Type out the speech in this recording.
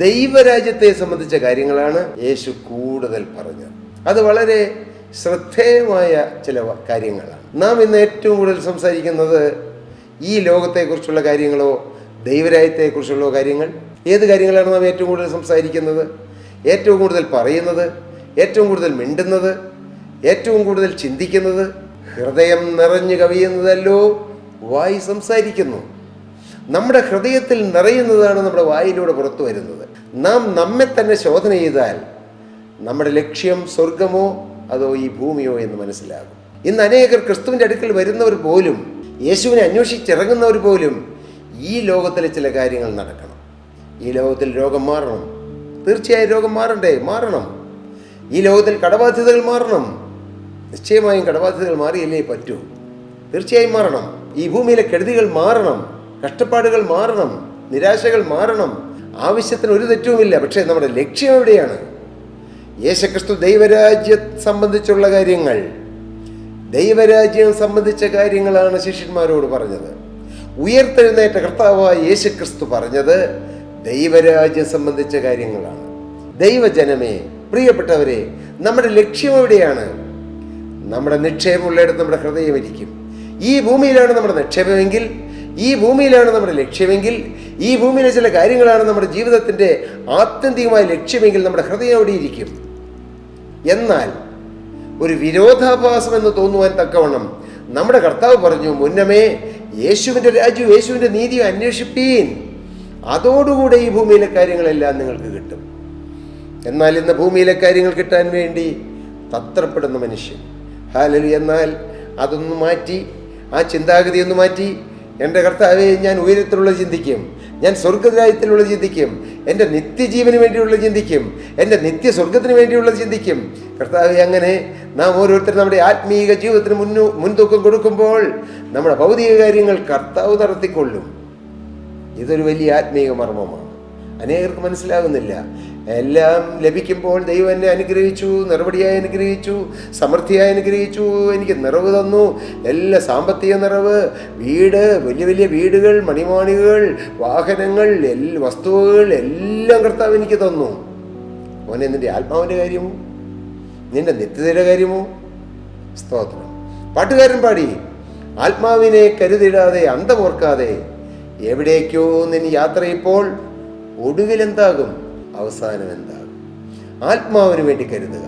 ദൈവരാജ്യത്തെ സംബന്ധിച്ച കാര്യങ്ങളാണ് യേശു കൂടുതൽ പറഞ്ഞത്. അത് വളരെ ശ്രദ്ധേയമായ ചില കാര്യങ്ങളാണ്. നാം ഇന്ന് ഏറ്റവും കൂടുതൽ സംസാരിക്കുന്നത് ഈ ലോകത്തെക്കുറിച്ചുള്ള കാര്യങ്ങളോ ദൈവരാജ്യത്തെക്കുറിച്ചുള്ള കാര്യങ്ങൾ, ഏത് കാര്യങ്ങളാണ് നാം ഏറ്റവും കൂടുതൽ സംസാരിക്കുന്നത്, ഏറ്റവും കൂടുതൽ പറയുന്നത്, ഏറ്റവും കൂടുതൽ മിണ്ടുന്നത്, ഏറ്റവും കൂടുതൽ ചിന്തിക്കുന്നത്? ഹൃദയം നിറഞ്ഞു കവിയുന്നതല്ലോ വായി സംസാരിക്കുന്നു. നമ്മുടെ ഹൃദയത്തിൽ നിറയുന്നതാണ് നമ്മുടെ വായിലൂടെ പുറത്തു വരുന്നത്. നാം നമ്മെ തന്നെ ശോധന ചെയ്താൽ നമ്മുടെ ലക്ഷ്യം സ്വർഗമോ അതോ ഈ ഭൂമിയോ എന്ന് മനസ്സിലാകും. ഇന്ന് അനേകർ ക്രിസ്തുവിൻ്റെ അടുക്കൽ വരുന്നവർ പോലും, യേശുവിനെ അന്വേഷിച്ചിറങ്ങുന്നവർ പോലും ഈ ലോകത്തിലെ ചില കാര്യങ്ങൾ നടക്കണം. ഈ ലോകത്തിൽ രോഗം മാറണം, തീർച്ചയായും രോഗം മാറണം. ഈ ലോകത്തിൽ കടബാധ്യതകൾ മാറണം, നിശ്ചയമായും കടബാധ്യതകൾ മാറിയല്ലേ പറ്റൂ. തീർച്ചയായും മാറണം. ഈ ഭൂമിയിലെ കെടുതികൾ മാറണം, കഷ്ടപ്പാടുകൾ മാറണം, നിരാശകൾ മാറണം. ആവശ്യത്തിന് ഒരു തെറ്റുമില്ല. പക്ഷേ നമ്മുടെ ലക്ഷ്യം എവിടെയാണ്? യേശുക്രിസ്തു ദൈവരാജ്യം സംബന്ധിച്ചുള്ള കാര്യങ്ങൾ, ദൈവരാജ്യം സംബന്ധിച്ച കാര്യങ്ങളാണ് ശിഷ്യന്മാരോട് പറഞ്ഞത്. ഉയർത്തെഴുന്നേറ്റ കർത്താവായ യേശുക്രിസ്തു പറഞ്ഞത് ദൈവരാജ്യം സംബന്ധിച്ച കാര്യങ്ങളാണ്. ദൈവജനമേ, പ്രിയപ്പെട്ടവരെ, നമ്മുടെ ലക്ഷ്യം എവിടെയാണ്? നമ്മുടെ നിക്ഷേപമുള്ളിടത്ത് നമ്മുടെ ഹൃദയം ഇരിക്കും. ഈ ഭൂമിയിലാണ് നമ്മുടെ നിക്ഷേപമെങ്കിൽ, ഈ ഭൂമിയിലാണ് നമ്മുടെ ലക്ഷ്യമെങ്കിൽ, ഈ ഭൂമിയിലെ ചില കാര്യങ്ങളാണ് നമ്മുടെ ജീവിതത്തിൻ്റെ ആത്യന്തികമായ ലക്ഷ്യമെങ്കിൽ നമ്മുടെ ഹൃദയം അവിടെ ഇരിക്കും. എന്നാൽ ഒരു വിരോധാഭാസം എന്ന് തോന്നുവാൻ തക്കവണ്ണം നമ്മുടെ കർത്താവ് പറഞ്ഞു, മുന്നമേ യേശുവിൻ്റെ രാജ്യവും യേശുവിൻ്റെ നീതിയും അന്വേഷിപ്പീൻ, അതോടുകൂടെ ഈ ഭൂമിയിലെ കാര്യങ്ങളെല്ലാം നിങ്ങൾക്ക് കിട്ടും. എന്നാൽ ഇന്ന് ഭൂമിയിലെ കാര്യങ്ങൾ കിട്ടാൻ വേണ്ടി തത്രപ്പെടുന്ന മനുഷ്യൻ, ഹല്ലേലൂയ. എന്നാൽ അതൊന്ന് മാറ്റി, ആ ചിന്താഗതി ഒന്ന് മാറ്റി, എൻ്റെ കർത്താവേ, ഞാൻ ഉയരത്തിലുള്ള ചിന്തിക്കും, ഞാൻ സ്വർഗരാജ്യത്തിലുള്ള ചിന്തിക്കും, എൻ്റെ നിത്യജീവന് വേണ്ടിയുള്ള ചിന്തിക്കും, എൻ്റെ നിത്യസ്വർഗത്തിന് വേണ്ടിയുള്ള ചിന്തിക്കും. കർത്താവേ, അങ്ങനെ നാം ഓരോരുത്തരും നമ്മുടെ ആത്മീയ ജീവിതത്തിന് മുൻതൂക്കം കൊടുക്കുമ്പോൾ നമ്മുടെ ഭൗതിക കാര്യങ്ങൾ കർത്താവ് നടത്തിക്കൊള്ളും. ഇതൊരു വലിയ ആത്മീയ മർമ്മമാണ്. അനേകർക്ക് മനസ്സിലാകുന്നില്ല. എല്ലാം ലഭിക്കുമ്പോൾ ദൈവം എന്നെ അനുഗ്രഹിച്ചു, നിറവടിയായി അനുഗ്രഹിച്ചു, സമൃദ്ധിയായി അനുഗ്രഹിച്ചു, എനിക്ക് നിറവ് തന്നു, എല്ലാ സാമ്പത്തിക നിറവ്, വീട്, വലിയ വലിയ വീടുകൾ, മണിമാണികൾ, വാഹനങ്ങൾ, വസ്തുവകൾ എല്ലാം കർത്താവ് എനിക്ക് തന്നു. മോനെ, നിൻ്റെ ആത്മാവിൻ്റെ കാര്യമോ, നിൻ്റെ നിത്യതയുടെ കാര്യമോ? സ്തോത്രം. പാട്ടുകാരൻ പാടി, ആത്മാവിനെ കരുതിടാതെ അന്തമോർക്കാതെ എവിടേക്കോ നിൻ യാത്ര ഇപ്പോൾ ഒടുവിലെന്താകും, അവസാനം എന്താകും? ആത്മാവിന് വേണ്ടി കരുതുക.